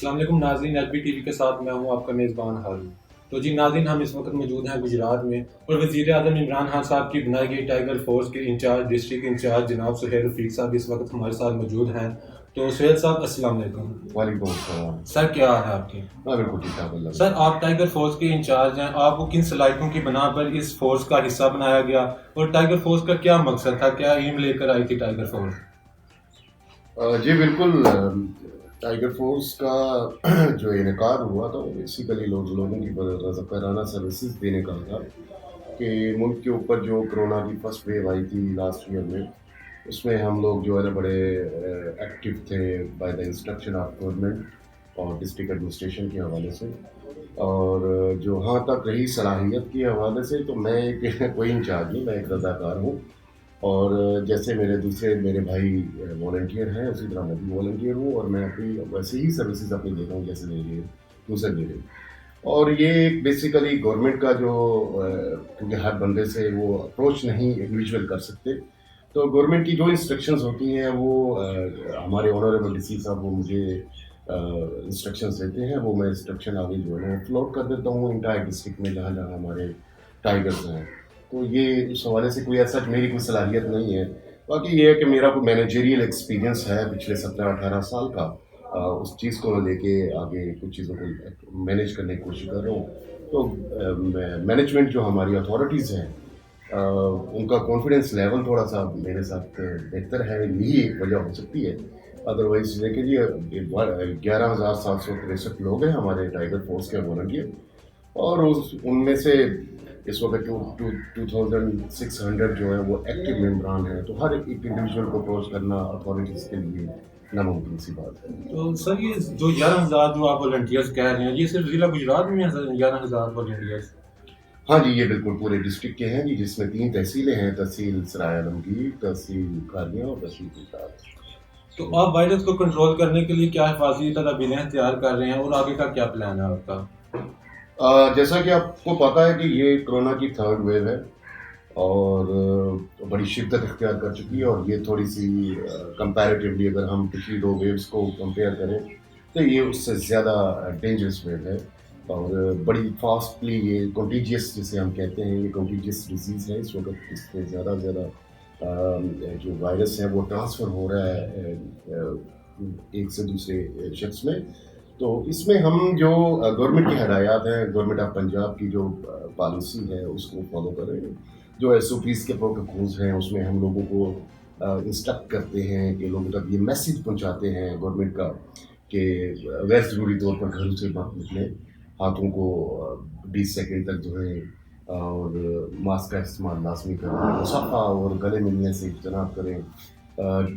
السلام علیکم ناظرین، ایچ بی ٹی وی کے ساتھ میں ہوں آپ کا میزبان ہارون۔ تو جی ناظرین، ہم اس وقت موجود ہیں گجرات میں، اور وزیر اعظم عمران خان صاحب کی بنائی گئی ٹائیگر فورس کے انچارج ڈسٹرکٹ انچارج جناب سہیل رفیق صاحب اس وقت ہمارے ساتھ موجود ہیں۔ تو سہیل صاحب السلام علیکم۔ وعلیکم السلام سر کیا حال ہے آپ کی؟ بالکل ٹھیک ٹھاک اللہ سر آپ ٹائیگر فورس کے انچارج ہیں، آپ کو کن صلاحیتوں کی بنا پر اس فورس کا حصہ بنایا گیا، اور ٹائیگر فورس کا کیا مقصد تھا، کیا ایم لے کر آئی تھی ٹائیگر فورس؟ جی بالکل، ٹائیگر فورس کا جو انعقاد ہوا تھا وہ بیسیکلی لوگوں کی رضاکارانہ سروسز دینے کا تھا کہ ملک کے اوپر جو کرونا کی فرسٹ ویو آئی تھی لاسٹ ایئر میں، اس میں ہم لوگ جو ہے نا بڑے ایکٹیو تھے by the instruction of government اور ڈسٹرکٹ ایڈمنسٹریشن کے حوالے سے، اور جو ہاں تک رہی صلاحیت کے حوالے سے تو میں ایک کوئی انچارج نہیں، میں ایک رضاکار ہوں، اور جیسے میرے بھائی والنٹیئر ہیں اسی طرح میں بھی والنٹیئر ہوں، اور میں اپنی ویسے ہی سروسز اپنی دے رہا ہوں جیسے میرے دوسرے دے رہے ہیں۔ اور یہ ایک بیسیکلی گورنمنٹ کا جو کیونکہ ہر بندے سے وہ اپروچ نہیں انڈیویجول کر سکتے، تو گورنمنٹ کی جو انسٹرکشنز ہوتی ہیں وہ ہمارے آنریبل ڈی سی صاحب وہ مجھے انسٹرکشنز دیتے ہیں، وہ میں انسٹرکشن آگے جو ہے فلوٹ کر دیتا ہوں انٹائر ڈسٹرکٹ میں جہاں جہاں ہمارے ٹائیگرز ہیں۔ تو یہ اس حوالے سے کوئی ایسا میری کوئی صلاحیت نہیں ہے، باقی یہ ہے کہ میرا کوئی مینیجریل ایکسپیرینس ہے پچھلے 17-18 سال کا، اس چیز کو لے کے آگے کچھ چیزوں کو مینیج کرنے کی کوشش کر رہا ہوں۔ تو مینجمنٹ جو ہماری اتھارٹیز ہیں ان کا کانفیڈنس لیول تھوڑا سا میرے ساتھ بہتر ہے، یہی ایک وجہ ہو سکتی ہے۔ ادروائز دیکھیں جی 11,763 لوگ ہیں ہمارے ٹائیگر فورس کے والنٹیئر، اور ان میں سے اس وقت 2600 جو ہے وہ ایکٹیو ممبران ہیں، تو ہر ایک انڈیویجول کو اپروچ کرنا اتھارٹیز کے لیے ناممکن سی بات ہے۔ تو سر یہ جو 11,000 جو آپ والنٹیئرس کہہ رہے ہیں، یہ صرف ضلع گجرات میں ہیں 11,000 والنٹیئرس؟ ہاں جی، یہ بالکل پورے ڈسٹرکٹ کے ہیں جی، جس میں 3 تحصیلیں ہیں، تحصیل سرائے عالمگیر، تحصیل کھاریاں اور تحصیل گجرات۔ تو آپ وائرس کو کنٹرول کرنے کے لیے کیا حفاظتی تدابیریں اختیار کر رہے ہیں، اور آگے کا کیا پلان ہے آپ کا؟ جیسا کہ آپ کو پتا ہے کہ یہ کرونا کی 3rd ویو ہے، اور بڑی شدت اختیار کر چکی ہے، اور یہ تھوڑی سی کمپیریٹیولی اگر ہم پچھلی 2 ویوز کو کمپیئر کریں تو یہ اس سے زیادہ ڈینجرس ویو ہے، اور بڑی فاسٹلی یہ کنٹیجیس جسے ہم کہتے ہیں، یہ کنٹیجیس ڈیزیز ہے اس وقت، اس میں زیادہ سے زیادہ جو وائرس ہے وہ ٹرانسفر ہو رہا ہے ایک سے دوسرے شخص میں۔ تو اس میں ہم جو گورنمنٹ کی ہدایات ہیں، گورنمنٹ آف پنجاب کی جو پالیسی ہے اس کو فالو کر رہے ہیں، جو ایس او پیز کے پروٹوکولز ہیں اس میں ہم لوگوں کو انسٹرکٹ کرتے ہیں کہ لوگوں تک یہ میسیج پہنچاتے ہیں گورنمنٹ کا کہ غیر ضروری طور پر گھروں سے باہر نکلیں، ہاتھوں کو 20 سیکنڈ تک دھوئیں، اور ماسک کا استعمال لازمی کریں، مصافحہ اور گلے ملنے سے اجتناب کریں،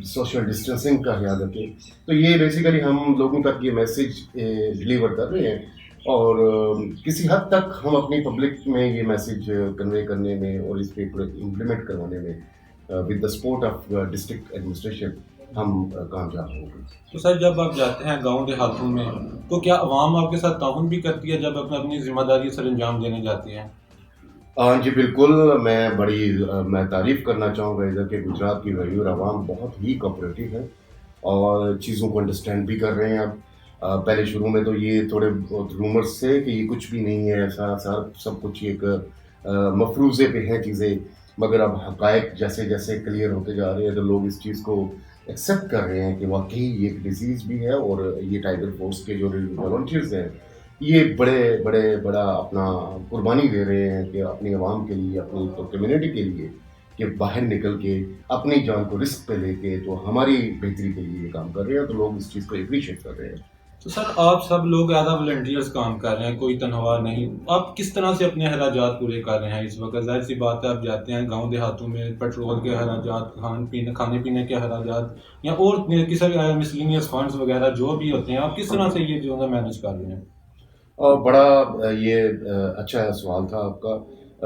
سوشل ڈسٹینسنگ کا خیال رکھیں۔ تو یہ بیسیکلی ہم لوگوں تک یہ میسیج ڈلیور کر رہے ہیں، اور کسی حد تک ہم اپنی پبلک میں یہ میسیج کنوے کرنے میں اور اس پہ امپلیمنٹ کروانے میں with the support of district administration ہم کامیاب ہوں گے۔ تو سر جب آپ جاتے ہیں گاؤں دیہاتوں میں، تو کیا عوام آپ کے ساتھ تعاون بھی کرتی ہے جب اپنی ذمہ داری سر انجام دینے جاتی ہیں؟ جی بالکل، میں تعریف کرنا چاہوں گا ادھر کہ گجرات کی غیور عوام بہت ہی کوآپریٹیو ہے، اور چیزوں کو انڈرسٹینڈ بھی کر رہے ہیں اب۔ پہلے شروع میں تو یہ تھوڑے بہت رومرس تھے کہ یہ کچھ بھی نہیں ہے، ایسا سب کچھ ایک مفروضے پہ ہیں چیزیں، مگر اب حقائق جیسے جیسے کلیئر ہوتے جا رہے ہیں تو لوگ اس چیز کو ایکسیپٹ کر رہے ہیں کہ واقعی یہ ایک ڈیزیز بھی ہے، اور یہ ٹائیگر فورس کے جو والنٹیئرز ہیں یہ بڑا اپنا قربانی دے رہے ہیں کہ اپنی عوام کے لیے، اپنی کمیونٹی کے لیے، کہ باہر نکل کے اپنی جان کو رسک پہ لے کے تو ہماری بہتری کے لیے یہ کام کر رہے ہیں، تو لوگ اس چیز کو اپریشیٹ کر رہے ہیں۔ تو سر آپ سب لوگ ایز اے والنٹیئرس کام کر رہے ہیں، کوئی تنخواہ نہیں، آپ کس طرح سے اپنے اخراجات پورے کر رہے ہیں اس وقت؟ ظاہر سی بات ہے آپ جاتے ہیں گاؤں دیہاتوں میں، پیٹرول کے اخراجات، کھانے پینے کے اخراجات، یا اور کسی مسلینیس فنڈز وغیرہ جو بھی ہوتے ہیں، آپ کس طرح سے یہ جو ہے مینیج کر رہے ہیں؟ اور بڑا یہ اچھا سوال تھا آپ کا۔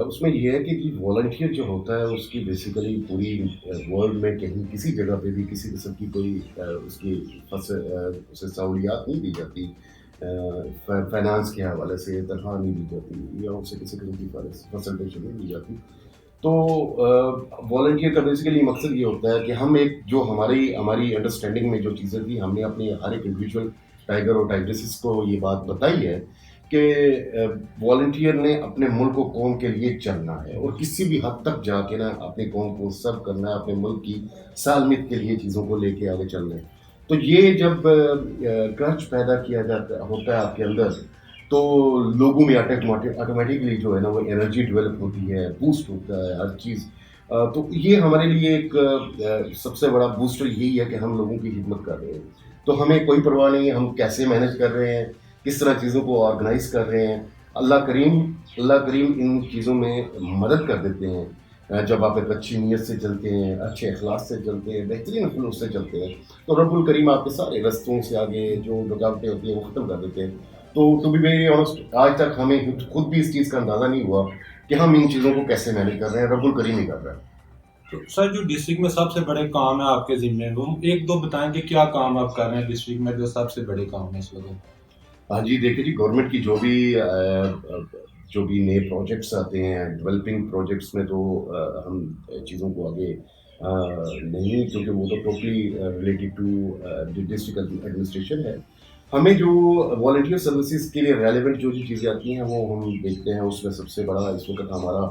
اس میں یہ ہے کہ والنٹیئر جو ہوتا ہے اس کی بیسیکلی پوری ورلڈ میں کہیں کسی جگہ پہ بھی کسی قسم کی کوئی اس کی اسے سہولیات نہیں دی جاتی، فائنانس کے حوالے سے تنخواہ نہیں دی جاتی، یا اسے کسی قسم کی فیسلٹیشن نہیں دی جاتی۔ تو والنٹیئر کا بیسیکلی مقصد یہ ہوتا ہے کہ ہم ایک جو ہماری انڈرسٹینڈنگ میں جو چیزیں تھیں، ہم نے اپنی ہر ایک انڈیویجول ٹائگر اور ٹائگریسز کو یہ بات بتائی ہے کہ والنٹیئر نے اپنے ملک و قوم کے لیے چلنا ہے اور کسی بھی حد تک جا کے نا اپنی قوم کو سرو کرنا ہے، اپنے ملک کی سالمیت کے لیے چیزوں کو لے کے آگے چلنا ہے. تو یہ جب گرج پیدا کیا جاتا ہوتا ہے آپ کے اندر، تو لوگوں میں آٹومیٹکلی جو ہے نا وہ انرجی ڈیولپ ہوتی ہے، بوسٹ ہوتا ہے ہر چیز. تو یہ ہمارے لیے ایک سب سے بڑا بوسٹر یہی ہے کہ ہم لوگوں کی خدمت کر رہے ہیں. تو ہمیں کوئی پرواہ نہیں ہے ہم کیسے مینج کر رہے ہیں، کس طرح چیزوں کو آرگنائز کر رہے ہیں. اللہ کریم ان چیزوں میں مدد کر دیتے ہیں. جب آپ ایک اچھی نیت سے چلتے ہیں، اچھے اخلاص سے چلتے ہیں، بہترین اخلاق سے چلتے ہیں، تو رب الکریم آپ کے سارے رستوں سے آگے جو رکاوٹیں ہوتی ہیں وہ ختم کر دیتے ہیں. تو ٹو بی ویری آنیسٹ آج تک ہمیں خود بھی اس چیز کا اندازہ نہیں ہوا کہ ہم ان چیزوں کو کیسے مینج کر رہے ہیں، رب الکریم ہی کر رہا ہے. تو سر جو ڈسٹرکٹ میں سب سے بڑے کام ہے آپ کے ذمے، وہ ایک دو بتائیں کہ کیا کام آپ کر رہے ہیں ڈسٹرکٹ میں جو سب سے بڑے کام ہے اس وقت. ہاں جی، دیکھیں جی، گورنمنٹ کی جو بھی نئے پروجیکٹس آتے ہیں ڈیولپنگ پروجیکٹس میں، تو ہم چیزوں کو آگے نہیں، کیونکہ وہ تو totally related to district administration ہے. ہمیں جو والنٹیئر سروسز کے لیے ریلیونٹ جو چیزیں آتی ہیں وہ ہم دیکھتے ہیں. اس میں سب سے بڑا اس وقت ہمارا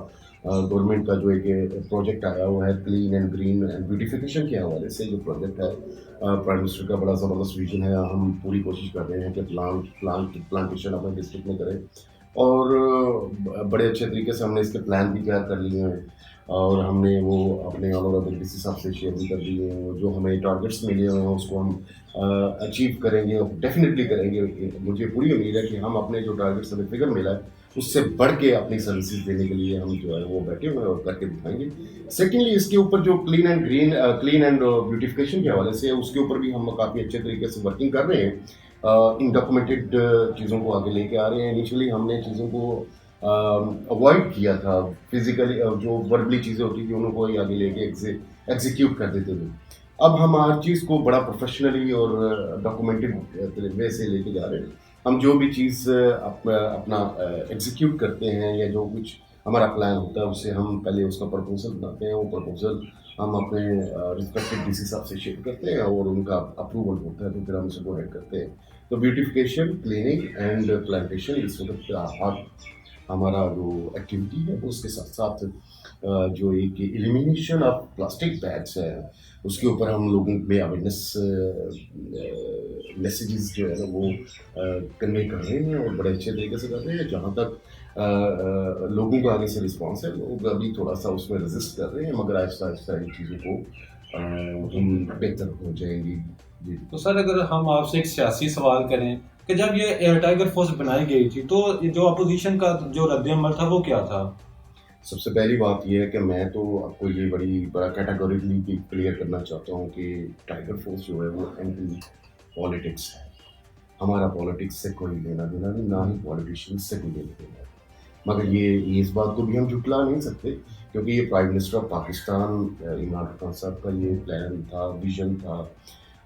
گورنمنٹ کا جو ایک پروجیکٹ آیا ہوا ہے clean and green and beautification کے حوالے سے. جو پروجیکٹ ہے پرائم منسٹر کا بڑا زبردست ویژن ہے. ہم پوری کوشش کر رہے ہیں کہ پلانٹیشن اپنے ڈسٹرکٹ میں کریں، اور بڑے اچھے طریقے سے ہم نے اس کے پلان بھی تیار کر لیے ہیں، اور ہم نے وہ اپنے آنریبل ڈی سی صاحب سے شیئر بھی کر دیے ہیں. جو ہمیں ٹارگیٹس ملے ہوئے ہیں اس کو ہم اچیو کریں گے، ڈیفینیٹلی کریں گے. مجھے پوری امید ہے کہ ہم اپنے جو ٹارگیٹس ہمیں فگر ملا ہے اس سے بڑھ کے اپنی سروسز دینے کے لیے ہم جو ہے وہ بیٹھے ہوئے ہیں اور کر کے دکھائیں گے. سیکنڈلی اس کے اوپر جو کلین اینڈ بیوٹیفیکیشن کے حوالے سے اس کے اوپر بھی ہم کافی اچھے طریقے سے ورکنگ کر رہے ہیں. ان ڈاکومنٹڈ چیزوں کو آگے لے کے آ رہے ہیں. انیشلی ہم نے چیزوں کو اوائڈ کیا تھا، فزیکلی جو وربلی چیزیں ہوتی تھیں انہوں کو ہی آگے لے کے ایگزیکیوٹ کر دیتے تھے. اب ہم ہر چیز کو بڑا پروفیشنلی اور ڈاکومنٹڈ وے سے لے کے جا رہے ہیں. ہم جو بھی چیز اپنا ایگزیکیوٹ کرتے ہیں یا جو کچھ ہمارا پلان ہوتا ہے اسے ہم پہلے اس کا پرپوزل بناتے ہیں. وہ پرپوزل ہم اپنے رسپیکٹڈ ڈی سی صاحب سے شیئر کرتے ہیں اور ان کا اپروول ہوتا ہے تو پھر ہم اسے گو ہیڈ کرتے ہیں. تو بیوٹیفیکیشن، کلیننگ اینڈ پلانٹیشن اس وقت ہمارا جو ایکٹیویٹی ہے اس کے ساتھ ساتھ جو ایک ایلیمینیشن آف پلاسٹک بیگس ہے اس کے اوپر ہم لوگوں میں اویئرنیس میسیجز جو ہے نا وہ کنوے کر رہے ہیں اور بڑے اچھے طریقے سے کر رہے ہیں. جہاں تک لوگوں کا آگے سے رسپانس ہے، لوگ ابھی تھوڑا سا اس میں رزسٹ کر رہے ہیں، مگر آہستہ آہستہ ان چیزوں کو ہم بہتر ہو جائیں گی. جی تو سر اگر ہم آپ سے ایک سیاسی سوال کریں کہ جب یہ ٹائیگر فورس بنائی گئی تھی تو جو اپوزیشن کا جو رد عمل تھا وہ کیا تھا؟ سب سے پہلی بات یہ ہے کہ میں تو آپ کو یہ بڑا کیٹاگوریکلی کلیئر کرنا چاہتا ہوں کہ ٹائیگر فورس جو ہے وہ اینٹی پالیٹکس ہے. ہمارا پالیٹکس سے کوئی لینا دینا نہیں، نہ ہی پالیٹیشین سے کوئی لینا دینا ہے. مگر یہ اس بات کو بھی ہم جھٹلا نہیں سکتے کیونکہ یہ prime minister of Pakistan Imran Khan صاحب کا یہ پلان تھا، ویژن تھا.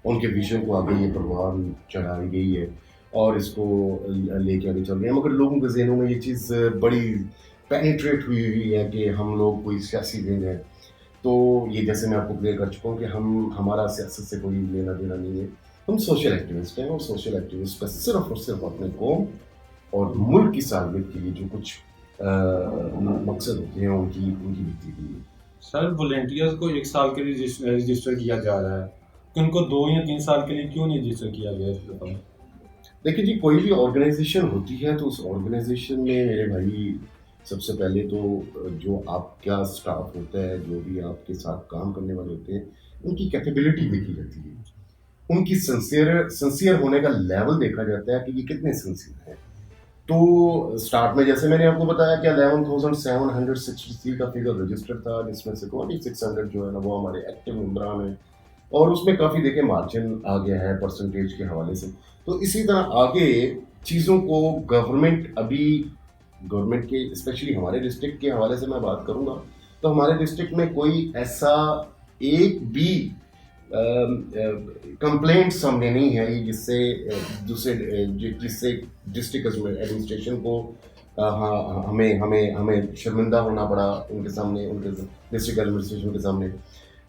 ان کے ویژن کو آگے یہ پروان چڑھائی گئی ہے اور اس کو لے کے آگے چل رہے ہیں. مگر لوگوں کے ذہنوں میں یہ چیز بڑی پینیٹریٹ ہوئی ہے کہ ہم لوگ کوئی سیاسی ونگ ہیں. تو یہ جیسے میں آپ کو کلیئر کر چکا ہوں کہ ہمارا سیاست سے کوئی لینا دینا نہیں ہے. ہم سوشل ایکٹیوسٹ ہیں اور سوشل ایکٹیوسٹ کا صرف اور صرف اپنے قوم اور ملک کی سالمیت کے لیے جو کچھ مقصد ہوتے ہیں ان کی بہتری کے لیے. سر والنٹیئرز کو 1 سال کے لیے رجسٹر کیا جا رہا ہے، ان کو 2 یا 3 سال کے لیے کیوں نہیں رجسٹر کیا گیا؟ دیکھیں جی، کوئی بھی آرگنائزیشن ہوتی ہے تو اس آرگنائزیشن میں میرے بھائی سب سے پہلے تو جو آپ کا اسٹاف ہوتا ہے، جو بھی آپ کے ساتھ کام کرنے والے ہوتے ہیں، ان کی کیپیبلٹی دیکھی جاتی ہے. ان کی سنسیئر ہونے کا لیول دیکھا جاتا ہے کہ یہ کتنے سنسیئر ہیں. تو اسٹارٹ میں جیسے میں نے آپ کو بتایا کہ 11,763 کا فگر رجسٹر تھا، جس میں سے 2,600 جو ہے نا وہ ہمارے ایکٹیو ممبران ہیں، اور اس میں کافی دیکھیں مارجن آ گیا ہے پرسنٹیج کے حوالے سے. تو اسی طرح آگے چیزوں کو گورنمنٹ کے اسپیشلی ہمارے ڈسٹرکٹ کے حوالے سے میں بات کروں گا تو ہمارے ڈسٹرکٹ میں کوئی ایسا ایک بھی کمپلینٹ سامنے نہیں ہے جس سے ڈسٹرکٹ ایڈمنسٹریشن کو ہمیں شرمندہ ہونا پڑا ان کے سامنے، ان کے ڈسٹرکٹ ایڈمنسٹریشن کے سامنے.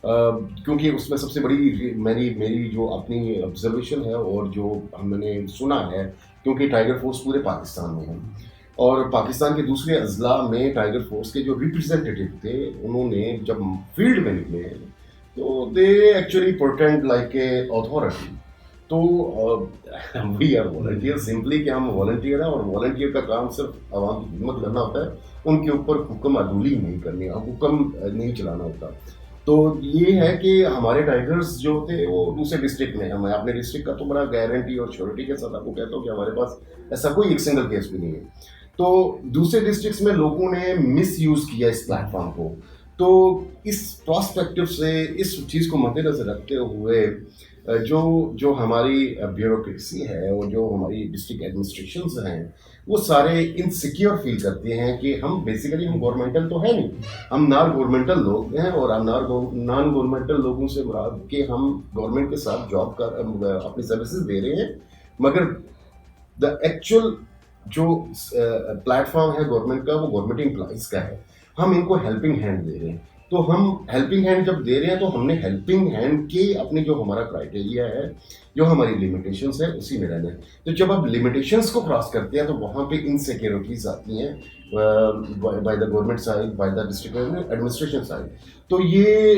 کیونکہ اس میں سب سے بڑی میری جو اپنی آبزرویشن ہے اور جو ہم نے سنا ہے، کیونکہ ٹائیگر فورس پورے پاکستان میں ہے اور پاکستان کے دوسرے اضلاع میں ٹائیگر فورس کے جو ریپرزینٹیٹیو تھے انہوں نے جب فیلڈ میں نکلے ہیں تو they actually pretend like a authority. تو وی آر والنٹیئر، سمپلی کہ ہم والنٹیئر ہیں، اور والنٹیئر کا کام صرف عوام کی خدمت کرنا ہوتا ہے، ان کے اوپر حکم عدولی نہیں کرنی، حکم نہیں چلانا ہوتا. تو یہ ہے کہ ہمارے ٹائیگرز جو تھے وہ دوسرے ڈسٹرکٹ میں ہیں. میں اپنے ڈسٹرکٹ کا تو بڑا گارنٹی اور شیورٹی کے ساتھ آپ کو کہتا ہوں کہ ہمارے پاس ایسا کوئی ایک سنگل کیس بھی نہیں ہے. تو دوسرے ڈسٹرکٹس میں لوگوں نے مس یوز کیا اس پلیٹ فارم کو. تو اس پراسپیکٹو سے اس چیز کو مد نظر رکھتے ہوئے جو ہماری بیوروکریسی ہے اور جو ہماری ڈسٹرکٹ ایڈمنسٹریشنز ہیں وہ سارے انسیکیور فیل کرتے ہیں کہ ہم بیسیکلی ہم گورنمنٹل تو ہے نہیں، ہم نان گورنمنٹل لوگ ہیں. اور ہم نان گورنمنٹل لوگوں سے مراد کہ ہم گورنمنٹ کے ساتھ جاب کر اپنی سروسز دے رہے ہیں، مگر دا ایکچوئل جو پلیٹ فارم ہے گورنمنٹ کا وہ گورنمنٹ امپلائیز کا ہے. ہم ان کو ہیلپنگ ہینڈ دے رہے ہیں. تو ہم ہیلپنگ ہینڈ جب دے رہے ہیں تو ہم نے ہیلپنگ ہینڈ کے اپنی جو ہمارا کرائٹیریا ہے، جو ہماری لمیٹیشنس ہیں، اسی میں رہنا ہے. تو جب آپ لمیٹیشنس کو کراس کرتے ہیں تو وہاں پہ انسیکیورٹیز آتی ہیں by the government side, by the district administration side. تو یہ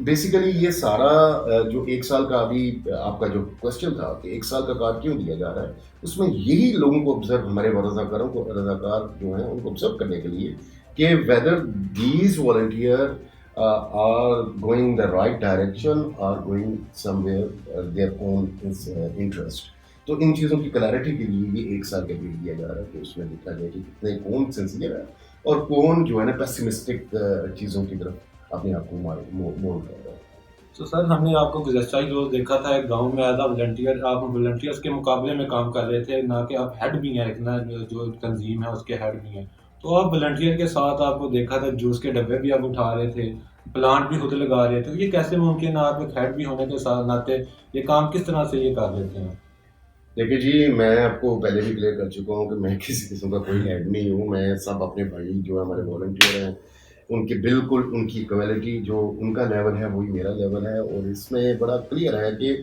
بیسیکلی یہ سارا جو ایک سال کا ابھی آپ کا جو کوشچن تھا کہ ایک سال کا کارڈ کیوں دیا جا رہا ہے، اس میں یہی لوگوں کو آبزرو، ہمارے رضاکار جو ہیں ان کو آبزرو کرنے کے لیے کہ whether these volunteer are going the right direction or going somewhere their own interest. تو ان چیزوں کی کلیئرٹی کے لیے یہ ایک سال کا پیریڈ دیا جا رہا ہے کہ اس میں دیکھا جائے کہ کتنے کون سنسیئر ہے اور کون جو ہے نا پیسمسٹک چیزوں کی طرف اپنے آپ کو موڑ کر رہا ہے. تو سر ہم نے آپ کو گزشتہ ہی روز دیکھا تھا ایک گاؤں میں ایز اے والنٹیئر، آپ والنٹیئرس کے مقابلے میں کام کر رہے تھے، نہ کہ آپ ہیڈ بھی ہیں، ایک نہ جو تنظیم ہے اس کے ہیڈ بھی ہیں. تو آپ والنٹیئر کے ساتھ آپ کو دیکھا تھا جوس کے ڈبے بھی آپ اٹھا رہے تھے، پلانٹ بھی خود لگا رہے تھے. یہ کیسے ممکن ہے؟ آپ ایک ہیڈ بھی ہونے کے ساتھ ناطے یہ کام کس طرح سے یہ کر لیتے ہیں؟ دیکھیے جی، میں آپ کو پہلے بھی کلیئر کر چکا ہوں کہ میں کسی قسم کا کوئی ہیڈ نہیں ہوں. میں سب اپنے بھائی جو ہمارے والنٹیئر ہیں ان کی بالکل ان کی کوالٹی جو ان کا لیول ہے وہی میرا لیول ہے. اور اس میں بڑا کلیئر ہے کہ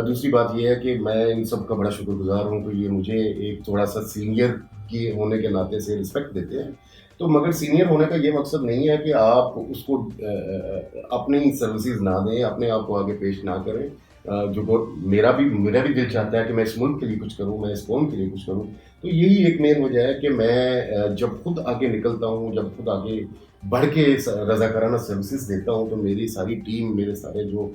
دوسری بات یہ ہے کہ میں ان سب کا بڑا شکر گزار ہوں کہ یہ مجھے ایک تھوڑا سا سینئر کی ہونے کے ناطے سے رسپیکٹ دیتے ہیں. تو مگر سینئر ہونے کا یہ مقصد نہیں ہے کہ آپ اس کو اپنی سروسز نہ دیں، اپنے آپ کو آگے پیش نہ کریں. جو میرا بھی دل چاہتا ہے کہ میں اس ملک کے لیے کچھ کروں، میں اس قوم کے لیے کچھ کروں. تو یہی ایک مین وجہ ہے کہ میں جب خود آگے نکلتا ہوں، جب خود آگے بڑھ کے رضاکارانہ سروسز دیتا ہوں، تو میری ساری ٹیم، میرے سارے جو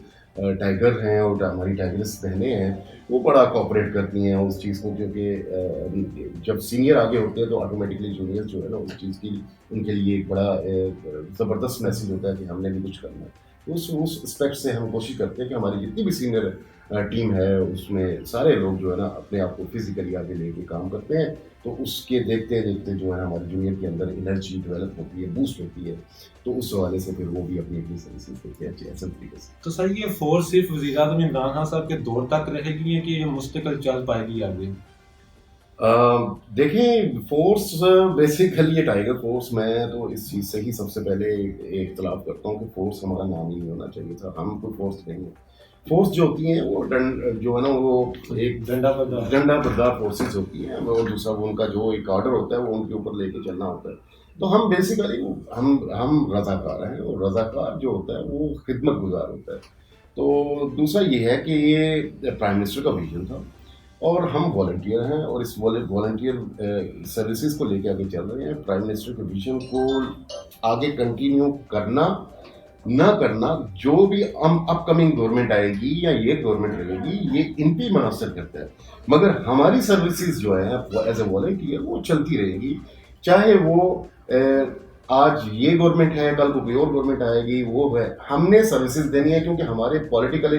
ٹائیگر ہیں اور ہماری ٹائیگرس بہنیں ہیں وہ بڑا کوآپریٹ کرتی ہیں اس چیز کو. کیونکہ جب سینئر آگے ہوتے ہیں تو آٹومیٹکلی جونیئر جو ہے نا اس چیز کی ان کے لیے ایک بڑا زبردست میسیج ہوتا ہے کہ ہم نے بھی کچھ کرنا ہے. اس اسپیکٹ سے ہم کوشش کرتے ہیں کہ ہماری جتنی بھی سینئر ٹیم ہے اس میں سارے لوگ جو ہے نا اپنے آپ کو فزیکلی آگے لے کے کام کرتے ہیں. تو اس کے دیکھتے دیکھتے جو ہے ہمارے جونیئر کے اندر انرجی ڈیولپ ہوتی ہے، بوسٹ ہوتی ہے. تو اس حوالے سے پھر وہ بھی اپنی سروسز دیتے ہیں اچھے طریقے سے. تو سر یہ فورس صرف وزیر اعظم عمران خان صاحب کے دور تک رہے گی ہے کہ یہ مستقل چل پائے گی آگے؟ دیکھیں، فورس بیسیکلی یہ ٹائیگر فورس، میں تو اس چیز سے ہی سب سے پہلے اختلاف کرتا ہوں کہ فورس ہمارا نام ہی نہیں ہونا چاہیے تھا. ہم کوئی فورس نہیں ہیں. فورس جو ہوتی ہیں وہ جو ہے نا وہ ایک ڈنڈا بردار فورسز ہوتی ہیں، اور دوسرا وہ ان کا جو ایک آرڈر ہوتا ہے وہ ان کے اوپر لے کے چلنا ہوتا ہے. تو ہم بیسیکلی ہم رضاکار ہیں، اور رضاکار جو ہوتا ہے وہ خدمت گزار ہوتا ہے. تو دوسرا یہ ہے کہ یہ پرائم منسٹر کا ویژن تھا اور ہم والنٹیئر ہیں، اور اس والنٹیئر سروسز کو لے کے آگے چل رہے ہیں. پرائم منسٹر کے ویژن کو آگے کنٹینیو کرنا نہ کرنا جو بھی اپ کمنگ گورنمنٹ آئے گی یا یہ گورنمنٹ رہے گی یہ ان پہ منحصر کرتا ہے. مگر ہماری سروسز جو ہے ایز اے والنٹیئر وہ چلتی رہے گی، چاہے وہ آج یہ گورنمنٹ ہے، کل کو کوئی اور گورنمنٹ آئے گی. وہ ہے ہم نے سروسز دینی ہے، کیونکہ ہمارے پولیٹیکل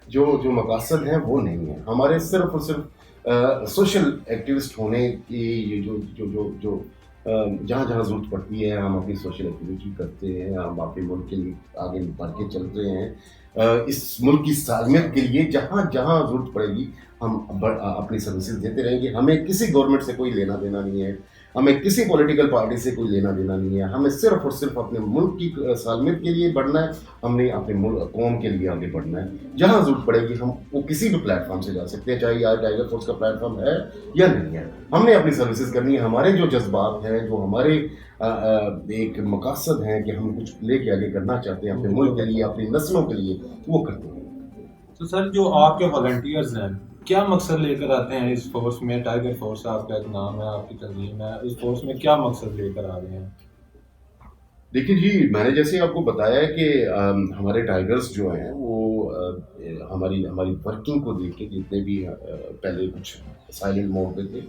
جو مقاصد ہیں وہ نہیں ہیں. ہمارے صرف اور صرف سوشل ایکٹیوسٹ ہونے کی جو جہاں ضرورت پڑتی ہے ہم اپنی سوشل ایکٹیویٹی کرتے ہیں. ہم اپنے ملک کے لیے آگے بڑھ کے چل رہے ہیں. اس ملک کی سالمیت کے لیے جہاں ضرورت پڑے گی ہم اپنی سروسز دیتے رہیں گے. ہمیں کسی گورنمنٹ سے کوئی لینا دینا نہیں ہے. ہمیں کسی پولیٹیکل پارٹی سے کوئی لینا دینا نہیں ہے. ہمیں صرف اور صرف اپنے ملک کی سالمیت کے لیے بڑھنا ہے. ہم نے اپنے ملک قوم کے لیے آگے بڑھنا ہے. جہاں ضرورت پڑے گی ہم وہ کسی بھی پلیٹ فارم سے جا سکتے ہیں, چاہے آج ٹائیگر فورس کا پلیٹ فارم ہے یا نہیں ہے. ہم نے اپنی سروسز کرنی ہے. ہمارے جو جذبات ہیں, جو ہمارے ایک مقاصد ہیں کہ ہم کچھ لے کے آگے کرنا چاہتے ہیں اپنے ملک کے لیے, اپنی نسلوں کے لیے, وہ کرتے ہیں. تو سر جو آپ کے والنٹیئرز ہیں کیا مقصد لے کر آتے ہیں اس فورس میں؟ ٹائیگر فورس آپ کا ایک نام ہے, آپ کی تنظیم ہے, اس فورس میں کیا مقصد لے کر آ رہے ہیں؟ دیکھیے جی, میں نے جیسے آپ کو بتایا ہے کہ ہمارے ٹائیگرز جو ہیں وہ ہماری ورکنگ کو دیکھ کے جتنے بھی پہلے کچھ سائلنٹ موڈ پہ تھے,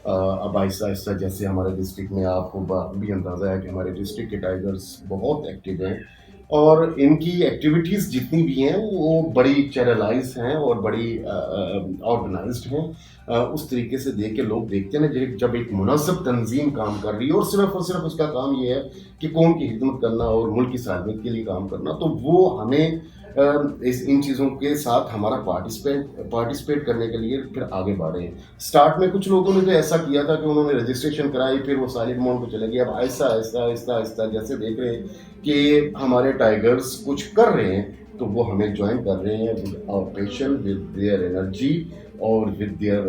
اب آہستہ آہستہ جیسے ہمارے ڈسٹرکٹ میں آپ کو بھی اندازہ ہے کہ ہمارے ڈسٹرکٹ کے ٹائیگرز بہت ایکٹیو ہیں, اور ان کی ایکٹیویٹیز جتنی بھی ہیں وہ بڑی چینلائز ہیں اور بڑی آرگنائزڈ ہیں. اس طریقے سے دیکھ کے لوگ دیکھتے ہیں نا, جب ایک منظم تنظیم کام کر رہی ہے اور صرف اس کا کام یہ ہے کہ قوم کی خدمت کرنا اور ملک کی سالمیت کے لیے کام کرنا, تو وہ ہمیں ان چیزوں کے ساتھ ہمارا پارٹیسپیٹ کرنے کے لیے پھر آگے بڑھے ہیں. اسٹارٹ میں کچھ لوگوں نے تو ایسا کیا تھا کہ انہوں نے رجسٹریشن کرائی, پھر وہ سائلنٹ موڈ پہ چلے گئے. اب آہستہ آہستہ آہستہ آہستہ جیسے دیکھ رہے ہیں کہ ہمارے ٹائیگرز کچھ کر رہے ہیں تو وہ ہمیں جوائن کر رہے ہیں with our passion, with their energy اور with their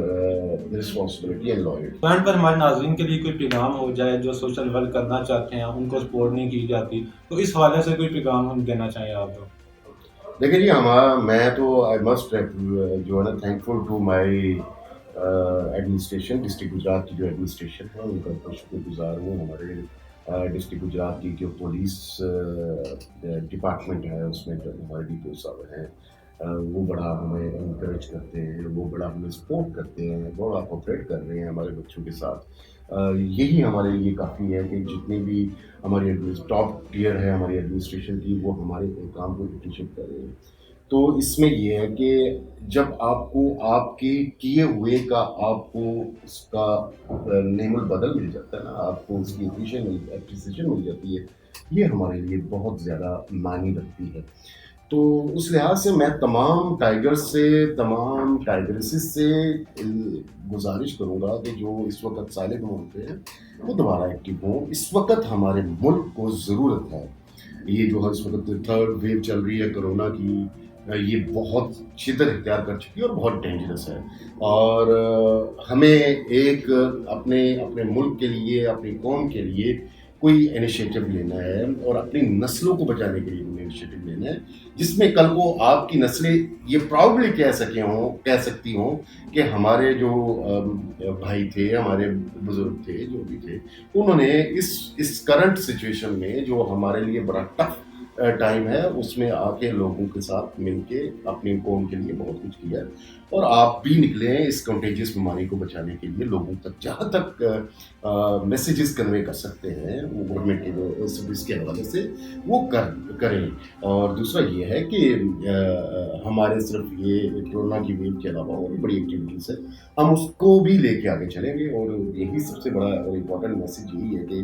responsibility and loyalty. Point پر ہمارے ناظرین کے لیے کوئی پیغام ہو جائے جو سوشل ورک کرنا چاہتے ہیں, ان کو سپورٹ نہیں کی جاتی, تو اس حوالے سے کوئی پیغام ہم دینا چاہیں آپ کو؟ دیکھیں جی, میں تو آئی مسٹ جو ہے نا thankful to my administration, district Gujarat کی جو ایڈمنسٹریشن ہے ان کا بہت شکر گزار ہوں. ہمارے ڈسٹرکٹ گجرات کی جو پولیس ڈپارٹمنٹ ہے اس میں جو ہمارے ڈپو صاحب ہیں وہ بڑا ہمیں انکریج کرتے ہیں, وہ بڑا ہمیں سپورٹ کرتے ہیں, بڑا کوپریٹ کر رہے ہیں ہمارے بچوں کے ساتھ. یہی ہمارے لیے کافی ہے کہ جتنے بھی ہماری ٹاپ ٹیئر ہے ہماری ایڈمنسٹریشن کی, وہ ہمارے کام کو اپریشیٹ کر رہے ہیں. تو اس میں یہ ہے کہ جب آپ کو آپ کے کیے ہوئے کا آپ کو اس کا نعم البدل مل جاتا ہے نا, آپ کو اس کی اپریسیشن مل جاتی ہے, یہ ہمارے لیے بہت زیادہ معنی رکھتی ہے. تو اس لحاظ سے میں تمام ٹائیگرز سے, تمام ٹائیگرسز سے گزارش کروں گا کہ جو اس وقت سائلنٹ موڈ پہ ہیں وہ دوبارہ ایکٹیو ہوں. اس وقت ہمارے ملک کو ضرورت ہے, یہ جو اس وقت تھرڈ ویو چل رہی ہے کرونا کی, یہ بہت شدت اختیار کر چکی ہے اور بہت ڈینجرس ہے, اور ہمیں ایک اپنے ملک کے لیے, اپنی قوم کے لیے کوئی انیشیٹو لینا ہے اور اپنی نسلوں کو بچانے کے لیے انیشیٹو لینا ہے, جس میں کل کو آپ کی نسلیں یہ پراؤڈلی کہہ سکتی ہوں کہ ہمارے جو بھائی تھے, ہمارے بزرگ تھے, جو بھی تھے, انہوں نے اس کرنٹ سچویشن میں جو ہمارے لیے بڑا ٹف ٹائم ہے اس میں آ کے لوگوں کے ساتھ مل کے اپنی قوم کے لیے بہت کچھ کیا. اور آپ بھی نکلے ہیں اس کنٹیجیس بیماری کو بچانے کے لیے, لوگوں تک جہاں تک میسیجز کنوے کر سکتے ہیں وہ گورنمنٹ کے جو سروس کے حوالے سے وہ کریں. اور دوسرا یہ ہے کہ ہمارے صرف یہ کورونا کی ویو کے علاوہ اور بھی بڑی ایکٹیویٹیز ہے, ہم اس کو بھی لے کے آگے چلیں گے. اور یہی سب سے بڑا اور امپورٹنٹ میسیج یہی ہے کہ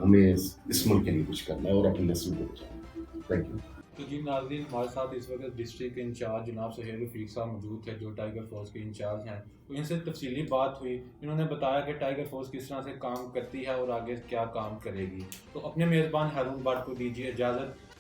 ہمیں اس ملک کے لیے کچھ کرنا ہے اور اپنی نسل کو بچانا ہے. Thank you. تو جی ناظرین, ہمارے ساتھ اس وقت ڈسٹرکٹ کے انچارج جناب سہیل رفیق صاحب موجود تھے جو ٹائیگر فورس کے انچارج ہیں. تو ان سے تفصیلی بات ہوئی, انہوں نے بتایا کہ ٹائیگر فورس کس طرح سے کام کرتی ہے اور آگے کیا کام کرے گی. تو اپنے میزبان ہارون بٹ کو دیجیے اجازت.